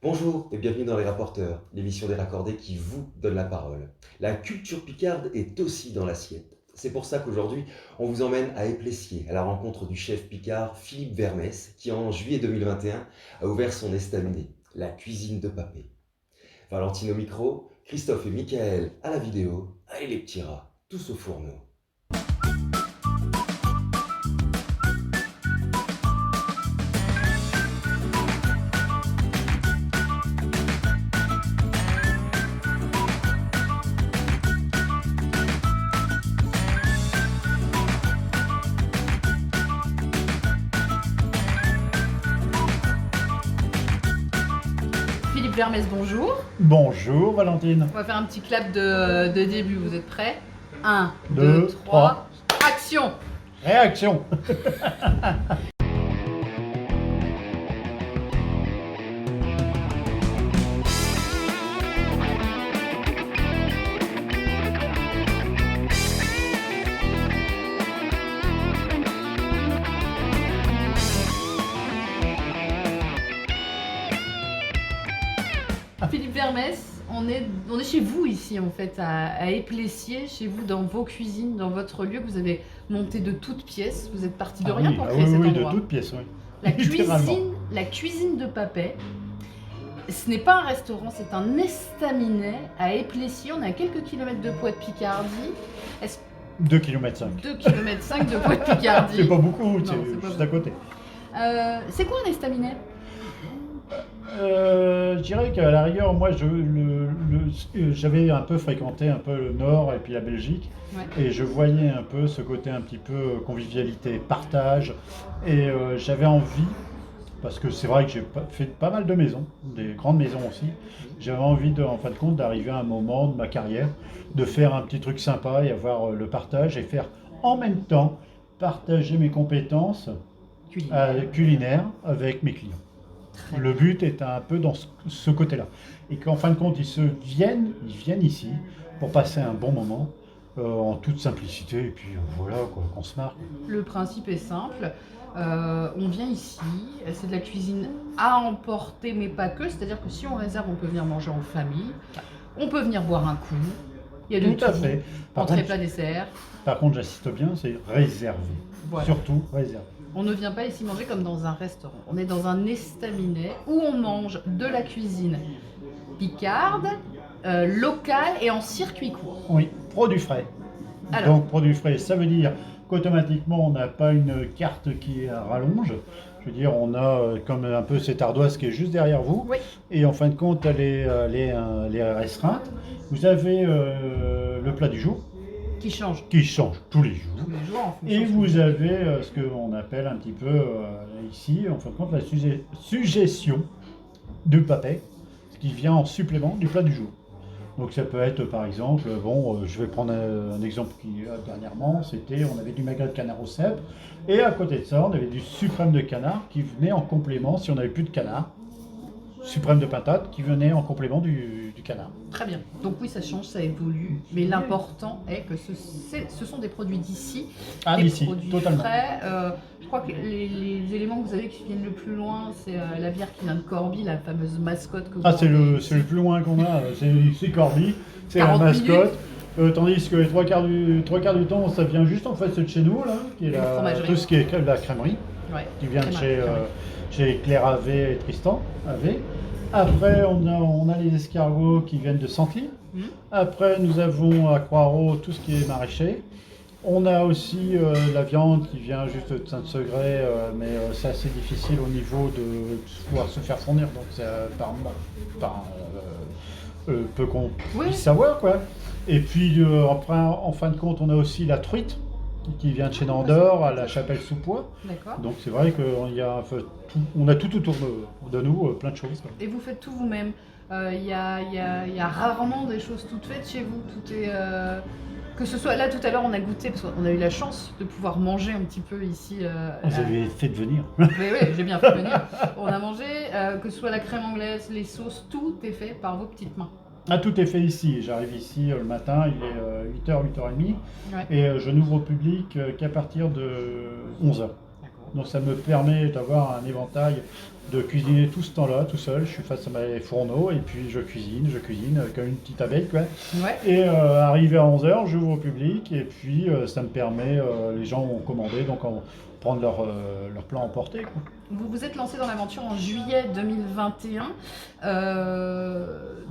Bonjour et bienvenue dans Les Rapporteurs, l'émission des raccordés qui vous donne la parole. La culture picarde est aussi dans l'assiette. C'est pour ça qu'aujourd'hui, on vous emmène à Éplessier, à la rencontre du chef picard Philippe Vermès, qui en juillet 2021 a ouvert son estaminet, la cuisine de Papé. Valentine au micro, Christophe et Michael à la vidéo, et les petits rats, tous au fourneau. Philippe Vermès, bonjour. Bonjour Valentine. On va faire un petit clap de début. Vous êtes prêts? 1, Deux, 2, 3. Action! Réaction. Philippe Vermès, on est chez vous ici en fait, à Éplessier, chez vous dans vos cuisines, dans votre lieu que vous avez monté de toutes pièces. Vous êtes parti de rien pour créer cet oui, endroit. de toutes pièces, oui. La la cuisine de Papet. Ce n'est pas un restaurant, c'est un estaminet à Éplessier. On est à quelques kilomètres de Poix-de-Picardie. Est-ce 2 km 5. 2 km 5 de Poix-de-Picardie. C'est pas beaucoup, Non, c'est c'est pas juste à côté. C'est quoi un estaminet? Je dirais qu'à la rigueur, moi, j'avais un peu fréquenté un peu le Nord et puis la Belgique, Ouais. et je voyais un peu ce côté un petit peu convivialité, partage, et j'avais envie, parce que c'est vrai que j'ai fait pas mal de maisons, des grandes maisons aussi, j'avais envie, en fin de compte, d'arriver à un moment de ma carrière, de faire un petit truc sympa et avoir le partage, et faire en même temps partager mes compétences culinaires avec mes clients. Très Le bien. but est un peu dans ce côté-là. Et qu'en fin de compte, ils viennent ici pour passer un bon moment, en toute simplicité, et puis voilà, quoi, qu'on se marre. Le principe est simple. On vient ici, c'est de la cuisine à emporter, mais pas que. C'est-à-dire que si on réserve, on peut venir manger en famille. On peut venir boire un coup. Il y a de Tout à fait. Entrée, plat, dessert. Par contre, j'insiste bien, c'est réservé. Voilà. Surtout réservé. On ne vient pas ici manger comme dans un restaurant. On est dans un estaminet où on mange de la cuisine picarde, locale et en circuit court. Oui, produits frais. Alors. Donc, produits frais, ça veut dire qu'automatiquement, on n'a pas une carte qui est à rallonge. Je veux dire, on a comme un peu cette ardoise qui est juste derrière vous. Oui. Et en fin de compte, elle est restreinte. Vous avez le plat du jour Qui change qui change tous les jours. tous les jours en fonction Et de vous avez ce qu'on appelle un petit peu ici, en fin de compte, la suggestion du papet, ce qui vient en supplément du plat du jour. Donc ça peut être par exemple, je vais prendre un exemple qui dernièrement, c'était, on avait du magret de canard au cèpe, et à côté de ça, on avait du suprême de canard qui venait en complément, si on n'avait plus de canard, suprême de patate qui venait en complément du canard. Très bien. Donc oui, ça change, ça évolue. Mais l'important est que ce sont des produits d'ici. Ah, des d'ici, produits totalement. frais. Je crois que les éléments que vous avez qui viennent le plus loin, c'est la bière qui vient de Corby, la fameuse mascotte que vous Ah, c'est vendez le ici. plus loin qu'on a, c'est Corby, c'est la 40 mascotte. Tandis que les trois quarts du temps, ça vient juste en fait de chez nous, là, qui est La fromagerie. tout ce qui est la crèmerie, Ouais. qui vient de Crème, chez Claire Ave et Tristan Ave. Après, on a les escargots qui viennent de Santly. Après, nous avons à Croix-Ros tout ce qui est maraîcher. On a aussi la viande qui vient juste de Saint-Segré, mais c'est assez difficile au niveau de pouvoir se faire fournir, donc c'est par peu qu'on Oui. puisse savoir, quoi. Et puis après, en fin de compte, on a aussi la truite qui vient de chez Nandor à la Chapelle-sous-Poix. D'accord. Donc c'est vrai qu'on a tout autour de nous, plein de choses, quoi. Et vous faites tout vous-même. Il y a rarement des choses toutes faites chez vous. Tout est. Que ce soit là tout à l'heure, on a goûté parce qu'on a eu la chance de pouvoir manger un petit peu ici. Vous avez fait de venir. Oui, j'ai bien fait venir. On a mangé, que ce soit la crème anglaise, les sauces, tout est fait par vos petites mains. Ah, tout est fait ici. J'arrive ici le matin, il est 8h, 8h30. Ouais. Et je n'ouvre au public qu'à partir de 11h. D'accord. Donc ça me permet d'avoir un éventail, de cuisiner tout ce temps-là, tout seul. Je suis face à mes fourneaux et puis je cuisine comme une petite abeille, quoi. Ouais. Et arrivé à 11 h, j'ouvre au public et puis ça me permet, les gens ont commandé, donc prendre leur plat emporté, quoi. Vous vous êtes lancé dans l'aventure en juillet 2021,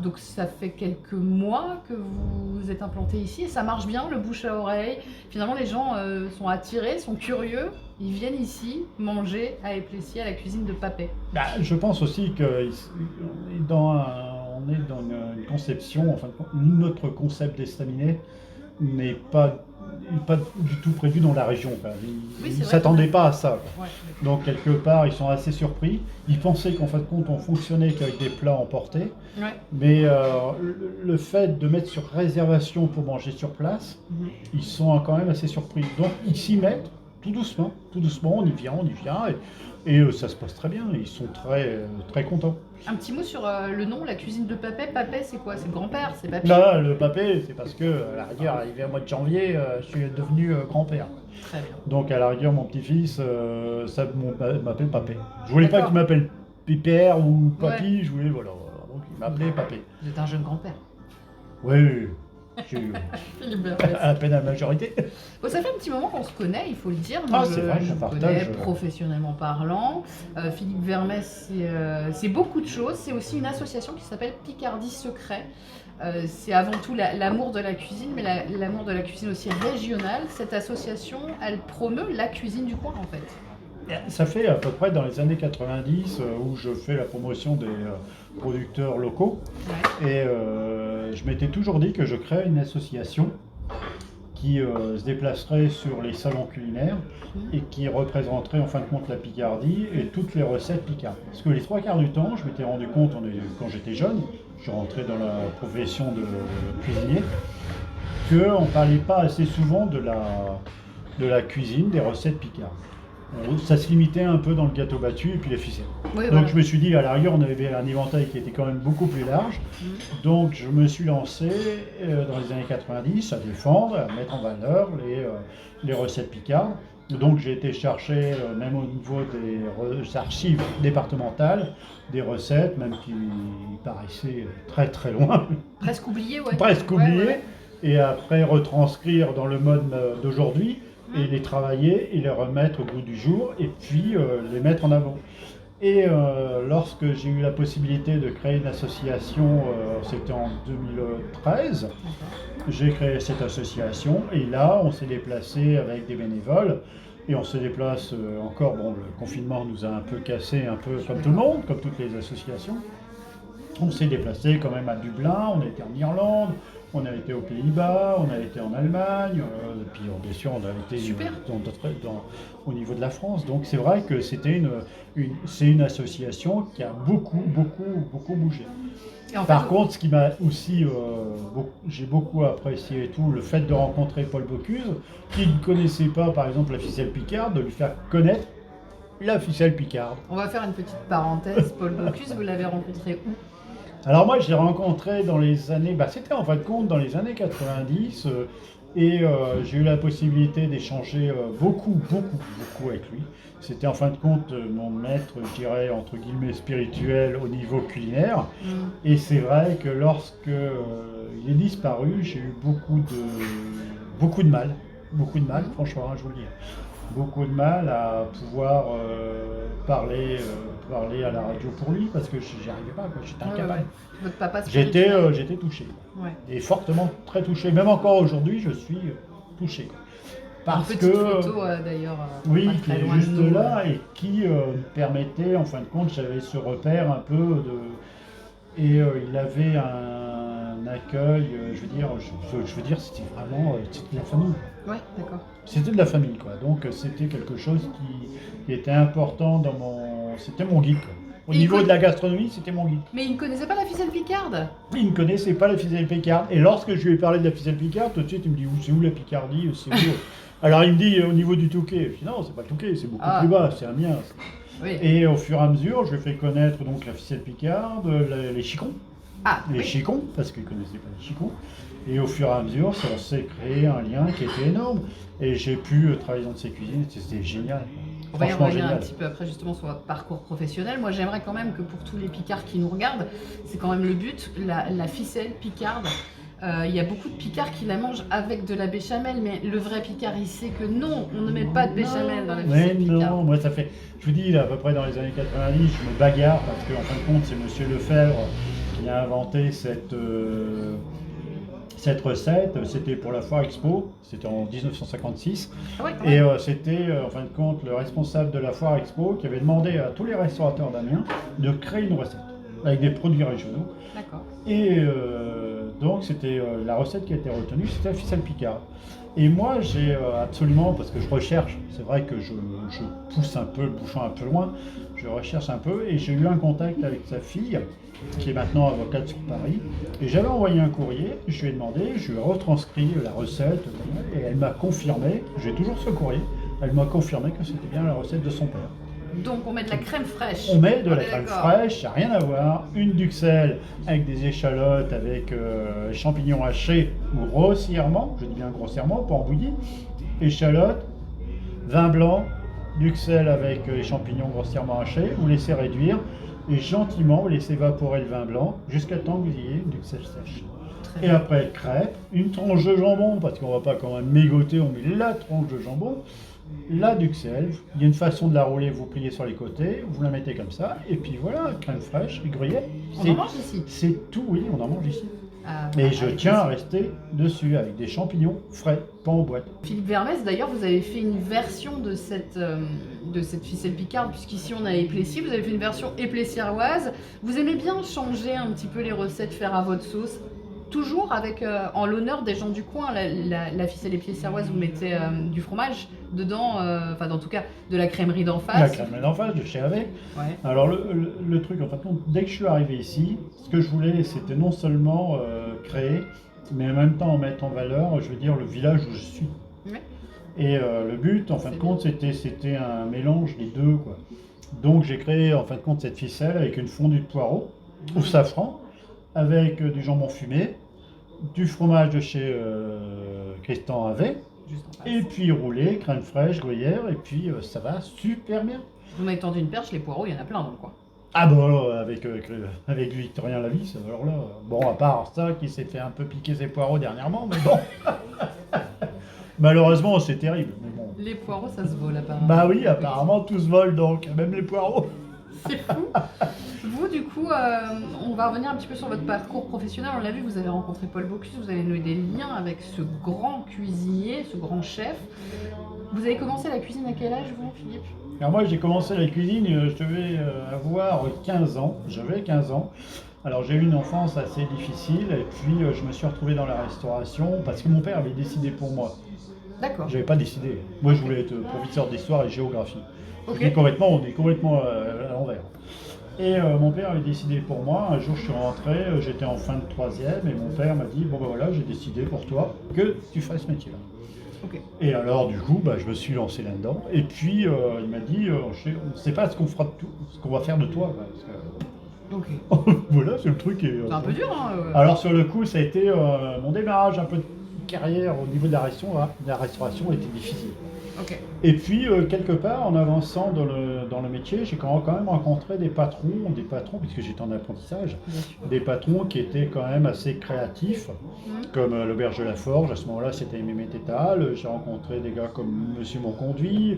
donc ça fait quelques mois que vous êtes implanté ici et ça marche bien, le bouche à oreille. Finalement, les gens sont attirés, sont curieux, ils viennent ici manger à Éplessier, à la cuisine de Papet. Bah, je pense aussi qu'on est dans une conception, enfin notre concept d'estaminet n'est pas du tout prévu dans la région, quoi. Ils ne s'attendaient pas à ça, quoi. Ouais. Donc quelque part, ils sont assez surpris. Ils pensaient qu'en fin de compte, on fonctionnait qu'avec des plats emportés. Ouais. Mais le fait de mettre sur réservation pour manger sur place, ils sont quand même assez surpris. Donc ils s'y mettent tout doucement, on y vient, et ça se passe très bien. Ils sont très contents. Un petit mot sur le nom, la cuisine de Papet. Papet, c'est quoi? C'est le grand-père, c'est Papy? Là, le papé, c'est parce que, à la rigueur, arrivé au mois de janvier, je suis devenu grand-père. Très bien. Donc, à la rigueur, mon petit-fils m'appelle Papé. Je voulais pas D'accord. qu'il m'appelle Pipère ou Papy, Ouais. je voulais, voilà. Donc, il m'appelait Papé. Vous êtes un jeune grand-père. Oui, j'ai eu Philippe Bermès. à peine la majorité. Bon, ça fait un petit moment qu'on se connaît, il faut le dire. Ah, Moi, c'est vrai, je on vous partage. connais professionnellement parlant. Philippe Vermès, c'est beaucoup de choses. C'est aussi une association qui s'appelle Picardie Secret. C'est avant tout l'amour de la cuisine, mais l'amour de la cuisine aussi régionale. Cette association, elle promeut la cuisine du coin, en fait. Ça fait à peu près dans les années 90 où je fais la promotion des producteurs locaux. Ouais. Et je m'étais toujours dit que je créais une association qui se déplacerait sur les salons culinaires et qui représenterait en fin de compte la Picardie et toutes les recettes picardes. Parce que les 3/4 du temps, je m'étais rendu compte quand j'étais jeune, je suis rentré dans la profession de cuisinier, qu'on ne parlait pas assez souvent de la cuisine, des recettes picardes. Ça se limitait un peu dans le gâteau battu et puis les ficelles. Oui, Donc voilà. je me suis dit, à la rigueur, on avait un éventail qui était quand même beaucoup plus large. Donc je me suis lancé dans les années 90 à défendre, à mettre en valeur les recettes picardes. Donc j'ai été chercher, même au niveau des archives départementales, des recettes, même qui paraissaient très très loin, Presque oublié, ouais. presque Ouais, oubliées, ouais. et après retranscrire dans le mode d'aujourd'hui, et les travailler et les remettre au goût du jour, et puis les mettre en avant. Et lorsque j'ai eu la possibilité de créer une association, c'était en 2013, j'ai créé cette association, et là on s'est déplacé avec des bénévoles, et on se déplace encore, bon, le confinement nous a un peu cassé, un peu comme tout le monde, comme toutes les associations. On s'est déplacé quand même à Dublin, on a été en Irlande, on a été aux Pays-Bas, on a été en Allemagne, et puis bien sûr on a été Super. au niveau de la France. Donc c'est vrai que c'est une association qui a beaucoup bougé. Et en Par fait, contre, ce qui m'a aussi, j'ai beaucoup apprécié et tout, le fait de rencontrer Paul Bocuse, qui ne connaissait pas par exemple la ficelle picarde, de lui faire connaître la ficelle picarde. on va faire une petite parenthèse. Paul Bocuse, vous l'avez rencontré où? Alors moi, je l'ai rencontré dans les années, c'était en fin de compte dans les années 90, et j'ai eu la possibilité d'échanger beaucoup avec lui. C'était en fin de compte mon maître, je dirais, entre guillemets, spirituel au niveau culinaire. Et c'est vrai que lorsque il est disparu, j'ai eu beaucoup de mal, franchement, je vous le dis. Beaucoup de mal à pouvoir parler à la radio pour lui, parce que j'y arrivais pas, quoi. J'étais incapable. Votre papa J'étais spirituel. j'étais touché, Ouais. et fortement très touché. Même encore aujourd'hui, je suis touché, quoi. Parce Une petite que photo d'ailleurs. oui, pas qui très est loin de juste nous. là et qui me permettait, en fin de compte, j'avais ce repère un peu de... Et il avait un accueil, je veux dire, c'était vraiment c'était de la famille. Ouais, d'accord. C'était de la famille, quoi. Donc c'était quelque chose qui était important dans mon... C'était mon guide, quoi. Au Et niveau il de la gastronomie, c'était mon guide. Mais il ne connaissait pas la ficelle picarde. Il ne connaissait pas la ficelle picarde. Et lorsque je lui ai parlé de la ficelle picarde, tout de suite, il me dit, c'est où la Picardie, c'est où Alors il me dit, au niveau du Touquet. Je dis, non, c'est pas le Touquet, c'est beaucoup plus bas, c'est Amiens. Oui. Et au fur et à mesure, je lui ai fait connaître donc la ficelle picarde, les chicons. Ah, Les oui. chicons, parce qu'il ne connaissait pas les chicons. Et au fur et à mesure, ça s'est créé un lien qui était énorme. Et j'ai pu travailler dans ses cuisines, c'était génial. On va y Franchement revenir un génial. petit peu après justement sur votre parcours professionnel. Moi j'aimerais quand même que pour tous les picards qui nous regardent, c'est quand même le but, la ficelle picarde. Il y a beaucoup de picards qui la mangent avec de la béchamel, mais le vrai picard il sait que non, on ne met pas de béchamel dans la Mais ficelle picarde. non, moi ça fait, je vous dis, là, à peu près dans les années 90, je me bagarre parce qu'en fin de compte, c'est Monsieur Lefebvre qui a inventé cette recette. C'était pour la Foire Expo, c'était en 1956. Ah ouais, quand Et même. c'était en fin de compte le responsable de la Foire Expo qui avait demandé à tous les restaurateurs d'Amiens de créer une recette avec des produits régionaux. D'accord. Et donc c'était la recette qui a été retenue, c'était la ficelle picarde. Et moi j'ai absolument, parce que je recherche, c'est vrai que je pousse un peu le bouchon un peu loin, je recherche un peu et j'ai eu un contact avec sa fille qui est maintenant avocate sur Paris. Et j'avais envoyé un courrier, je lui ai demandé, je lui ai retranscrit la recette et elle m'a confirmé, j'ai toujours ce courrier, elle m'a confirmé que c'était bien la recette de son père. Donc on met de la crème fraîche. On met de On la est crème d'accord. fraîche, ça n'a rien à voir. Une duxelle avec des échalotes, avec champignons hachés grossièrement, je dis bien grossièrement, pas en bouillie. Échalotes, vin blanc, duxelle avec les champignons grossièrement hachés. Vous laissez réduire et gentiment vous laissez évaporer le vin blanc jusqu'à temps que vous ayez une duxelle sèche. Très Et bien. après, crêpe, une tranche de jambon, parce qu'on va pas quand même mégoter, on met la tranche de jambon, la duxelle, il y a une façon de la rouler, vous pliez sur les côtés, vous la mettez comme ça, et puis voilà, crème fraîche, gruyère. On en mange ici. C'est tout, oui, on en mange ici. Ah, Et avec je plaisir. tiens à rester dessus, avec des champignons frais, pas en boîte. Philippe Vermès, d'ailleurs, vous avez fait une version de cette ficelle picarde, puisqu'ici on a éplessier, vous avez fait une version éplessiéroise. Vous aimez bien changer un petit peu les recettes, faire à votre sauce, toujours avec, en l'honneur des gens du coin. La ficelle éplessiéroise, vous mettez du fromage dedans, enfin, en tout cas, de la crèmerie d'en La face. crème d'en face, de chez Avec. Ouais. Alors le truc, en fait, dès que je suis arrivé ici, ce que je voulais, c'était non seulement créer, mais en même temps mettre en valeur, je veux dire, le village où je suis. Ouais. Et le but, en fin de C'est compte, c'était un mélange des deux, quoi. Donc j'ai créé, en fin de compte, cette ficelle avec une fondue de poireaux au safran, avec du jambon fumé, du fromage de chez Christian Havet, Juste en face. et puis roulé, crème fraîche, gruyère, et puis ça va super bien. Vous m'avez tendu une perche, les poireaux, il y en a plein dans le coin. Ah bah alors, avec Victorien Lavis, alors là, bon, à part ça, qui s'est fait un peu piquer ses poireaux dernièrement, mais bon. Malheureusement, c'est terrible, mais bon. Les poireaux, ça se vole apparemment. Bah oui, apparemment, tout se vole donc, même les poireaux. C'est fou. Vous, du coup, on va revenir un petit peu sur votre parcours professionnel. On l'a vu, vous avez rencontré Paul Bocuse, vous avez noué des liens avec ce grand cuisinier, ce grand chef. Vous avez commencé la cuisine à quel âge, vous, Philippe? Alors moi, j'ai commencé la cuisine, je devais avoir 15 ans, j'avais 15 ans. Alors j'ai eu une enfance assez difficile et puis je me suis retrouvé dans la restauration parce que mon père avait décidé pour moi. D'accord. J'avais pas décidé. Moi, je voulais être professeur d'histoire et géographie. Ok. On est complètement à l'envers. Et mon père avait décidé pour moi. Un jour, je suis rentré, j'étais en fin de troisième, et mon père m'a dit, bon ben voilà, j'ai décidé pour toi que tu ferais ce métier-là. Ok. Et alors, du coup, bah, je me suis lancé là-dedans. Et puis, il m'a dit, on ne sait pas ce qu'on fera de tout, ce qu'on va faire de toi. Quoi, parce que- Ok. voilà, c'est le truc. C'est un peu dur, hein Alors, sur le coup, ça a été mon démarrage un peu de carrière au niveau de la restauration était difficile. Ok. Et puis, quelque part, en avançant dans le métier, j'ai quand même rencontré des patrons, puisque j'étais en apprentissage, Bien sûr. des patrons qui étaient quand même assez créatifs, comme l'Auberge de la Forge. À ce moment-là, c'était Mémé Tétal. J'ai rencontré des gars comme Monsieur Monconduit.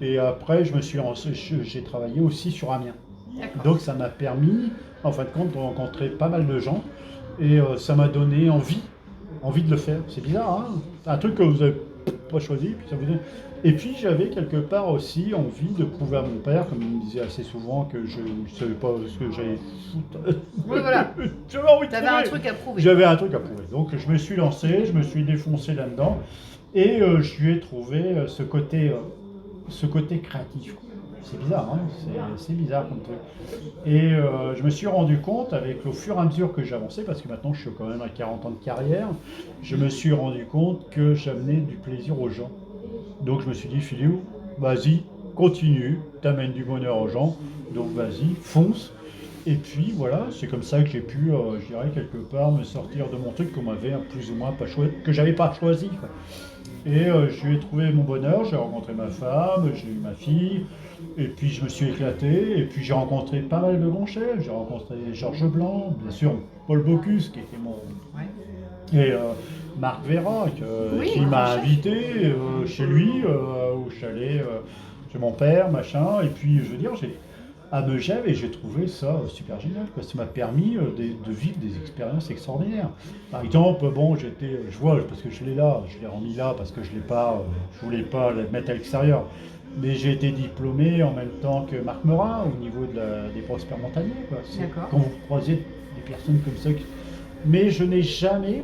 Et après, j'ai travaillé aussi sur Amiens. D'accord. Donc, ça m'a permis, en fin de compte, de rencontrer pas mal de gens. Et ça m'a donné envie de le faire. C'est bizarre, hein? C'est un truc que vous n'avez pas choisi. Puis ça vous donne... Et puis j'avais quelque part aussi envie de prouver à mon père, comme il me disait assez souvent que je ne savais pas ce que j'allais foutre. Oui, voilà. J'avais envie de T'avais prouver. un truc à prouver. J'avais un truc à prouver. Donc je me suis lancé, je me suis défoncé là-dedans. Et je lui ai trouvé ce côté créatif. C'est bizarre, hein, c'est bizarre comme truc. Et je me suis rendu compte, avec au fur et à mesure que j'avançais, parce que maintenant je suis quand même à 40 ans de carrière, je me suis rendu compte que j'amenais du plaisir aux gens. Donc je me suis dit, Philippe, vas-y, continue, t'amènes du bonheur aux gens, donc vas-y, fonce. Et puis voilà, c'est comme ça que j'ai pu, je dirais, quelque part me sortir de mon truc qu'on m'avait plus ou moins pas choisi, que j'avais pas choisi, quoi. Et je lui ai trouvé mon bonheur, j'ai rencontré ma femme, j'ai eu ma fille, et puis je me suis éclaté, et puis j'ai rencontré pas mal de grands chefs, j'ai rencontré Georges Blanc, bien sûr Paul Bocuse qui était mon... Ouais. Et Marc Vérac, Oui, qui grand m'a chef. invité chez lui, au chalet, chez mon père, machin, et puis je veux dire, j'ai à Megève et j'ai trouvé ça super génial, quoi. Ça m'a permis de vivre des expériences extraordinaires. Par exemple, bon, je vois, parce que je l'ai là, je l'ai remis là parce que je l'ai pas, je voulais pas le mettre à l'extérieur. Mais j'ai été diplômé en même temps que Marc Merin au niveau des prospères montagniers, quoi. D'accord. Quand vous croisez des personnes comme ça, mais je n'ai jamais,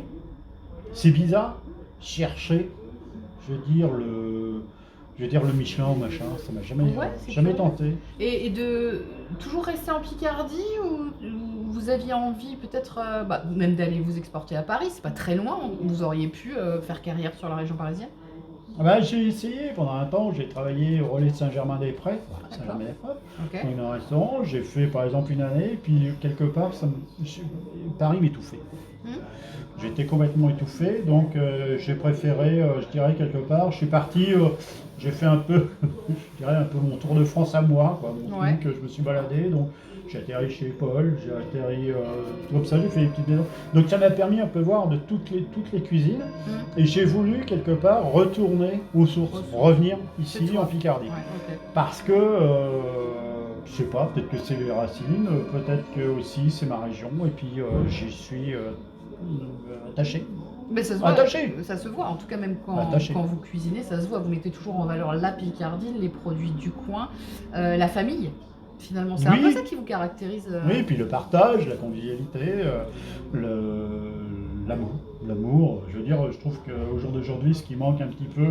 c'est bizarre, cherché, je veux dire le Michelin ou machin, ça m'a jamais, Ouais, c'est jamais curieux. tenté. Et de toujours rester en Picardie ou vous aviez envie peut-être même d'aller vous exporter à Paris, c'est pas très loin, vous auriez pu faire carrière sur la région parisienne? Ah ben, j'ai essayé pendant un temps, j'ai travaillé au relais de Saint-Germain-des-Prés, Saint-Germain-des-Prés, Ok. dans un restaurant, j'ai fait par exemple une année, puis quelque part, Paris m'étouffait. Hmm. J'étais complètement étouffé, donc j'ai préféré, je dirais quelque part, je suis parti, j'ai fait un peu, je dirais un peu mon tour de France à moi, quoi, mon Ouais. truc, je me suis baladé, donc j'ai atterri chez Paul, j'ai atterri comme ça, j'ai fait des petites maisons. Donc ça m'a permis un peu voir de toutes les cuisines, Hmm. et j'ai voulu quelque part retourner aux sources, revenir ici C'est toi. en Picardie. Ouais, ok. Parce que, je sais pas, peut-être que c'est les racines, peut-être que aussi c'est ma région, et puis j'y suis attaché. Mais ça se voit, Attaché. ça se voit, en tout cas même Attaché. quand vous cuisinez, ça se voit, vous mettez toujours en valeur la Picardie, les produits du coin, la famille, finalement. C'est un Oui. peu ça qui vous caractérise. Oui, et puis le partage, la convivialité, l'amour. L'amour, je veux dire, je trouve qu'au jour d'aujourd'hui, ce qui manque un petit peu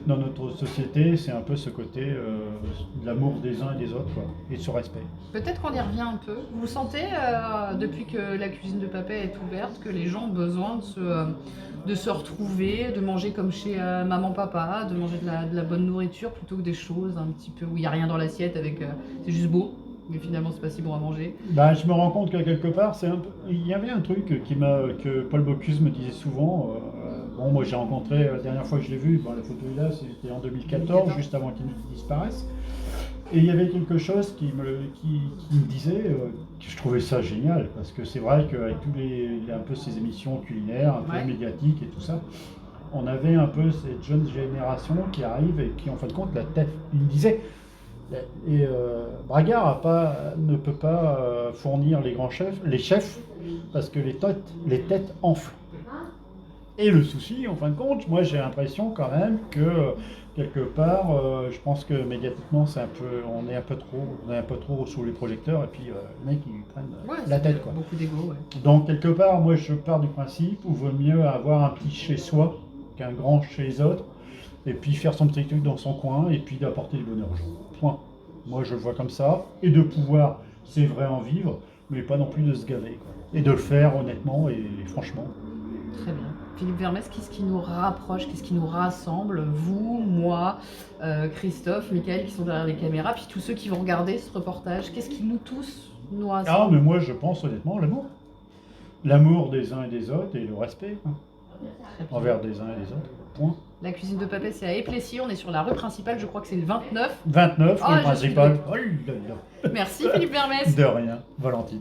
dans notre société, c'est un peu ce côté de l'amour des uns et des autres, quoi, et de ce respect. Peut-être qu'on y revient un peu. Vous sentez, depuis que la cuisine de Papet est ouverte, que les gens ont besoin de se retrouver, de manger comme chez maman-papa, de manger de la bonne nourriture plutôt que des choses un petit peu où il n'y a rien dans l'assiette avec c'est juste beau, mais finalement c'est pas si bon à manger. Bah, je me rends compte que quelque part, il y avait un truc que Paul Bocuse me disait souvent. Bon, moi j'ai rencontré, la dernière fois que je l'ai vu, bon, la photo est là, c'était en 2014, juste avant qu'il disparaisse. Et il y avait quelque chose qui me disait que je trouvais ça génial, parce que c'est vrai qu'avec un peu ces émissions culinaires, un peu Ouais. médiatiques et tout ça, on avait un peu cette jeune génération qui arrive et qui, en fin de compte, la tête. Il me disait, et Bragard ne peut pas fournir les chefs, parce que les têtes enflent. Et le souci, en fin de compte, moi j'ai l'impression quand même que quelque part, je pense que médiatiquement, on est un peu trop sous les projecteurs, et puis les mecs ils prennent Ouais, la c'est tête, quoi. beaucoup d'ego, ouais. Donc quelque part, moi je pars du principe où vaut mieux avoir un petit chez soi qu'un grand chez les autres, et puis faire son petit truc dans son coin, et puis d'apporter du bonheur aux gens. Point. Moi je le vois comme ça, et de pouvoir, c'est vrai, en vivre, mais pas non plus de se gaver, quoi. Et de le faire honnêtement et franchement. Très bien. Philippe Vermès, qu'est-ce qui nous rapproche, qu'est-ce qui nous rassemble, vous, moi, Christophe, Michael qui sont derrière les caméras, puis tous ceux qui vont regarder ce reportage, qu'est-ce qui nous tous nous Ah, rassemble? mais moi je pense honnêtement l'amour. L'amour des uns et des autres, et le respect, quoi, Très bien. envers des uns et des autres. Point. La cuisine de Papet, c'est à Éplessier, on est sur la rue principale, je crois que c'est le 29. 29, Ah, le je suis principal. douée. Oh là là. Merci Philippe Vermès. De rien, Valentine.